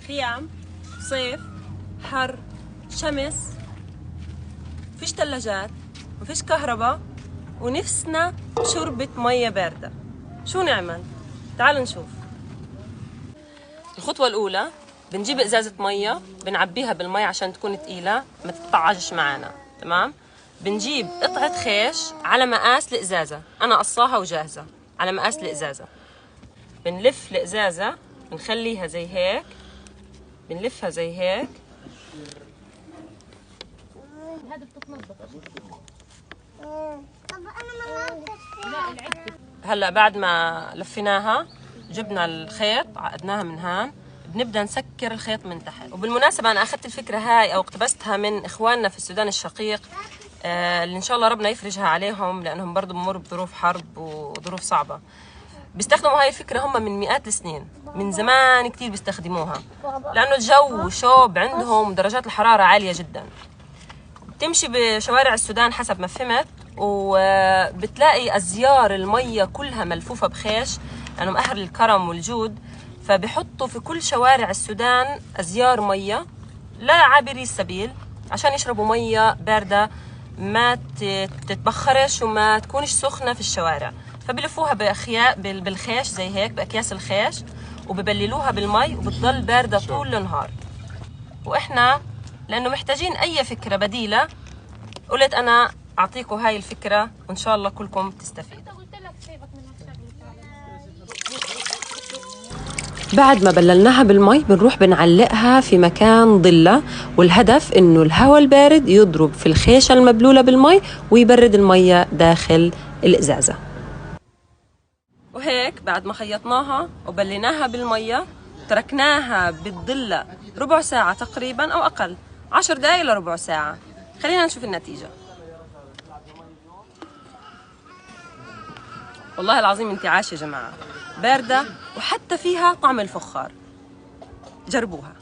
خيام، صيف، حر، شمس، مفيش ثلاجات، مفيش كهرباء، ونفسنا بشوربة مية باردة. شو نعمل؟ تعالوا نشوف. الخطوة الأولى بنجيب إزازة مية، بنعبيها بالمية عشان تكون تقيلة ما تتطعجش معانا. تمام؟ بنجيب قطعة خيش على مقاس الإزازة، أنا قصاها وجاهزة على مقاس الإزازة. بنلف الإزازة، بنخليها زي هيك، بنلفها زي هيك. هلا بعد ما لفيناها جبنا الخيط عقدناها من هان، بنبدا نسكر الخيط من تحت. وبالمناسبه انا اخذت الفكره هاي او اقتبستها من اخواننا في السودان الشقيق، اللي ان شاء الله ربنا يفرجها عليهم لانهم برضه بمروا بظروف حرب وظروف صعبه. بيستخدموا هاي الفكره هم من مئات السنين، من زمان كثير بيستخدموها، لانه الجو شوب عندهم درجات الحراره عاليه جدا. بتمشي بشوارع السودان حسب ما فهمت، وبتلاقي أزيار المية كلها ملفوفة بخيش لأنهم أهل الكرم والجود، فبحطوا في كل شوارع السودان أزيار مية لعابري السبيل عشان يشربوا مية باردة ما تتبخرش وما تكونش سخنة في الشوارع. فبلفوها بالخيش زي هيك بأكياس الخيش، وببللوها بالمي وبتضل باردة طول النهار. وإحنا لأنه محتاجين أي فكرة بديلة قلت أنا أعطيكم هاي الفكرة وإن شاء الله كلكم تستفيدوا. بعد ما بللناها بالمي بنروح بنعلقها في مكان ضلة، والهدف إنه الهواء البارد يضرب في الخيشة المبلولة بالمي ويبرد المية داخل الإزازة. وهيك بعد ما خيطناها وبليناها بالمية تركناها بالضلة ربع ساعة تقريبا أو أقل، 10 دقايق لربع ساعة. خلينا نشوف النتيجة. والله العظيم انتعاش يا جماعة، باردة وحتى فيها طعم الفخار. جربوها.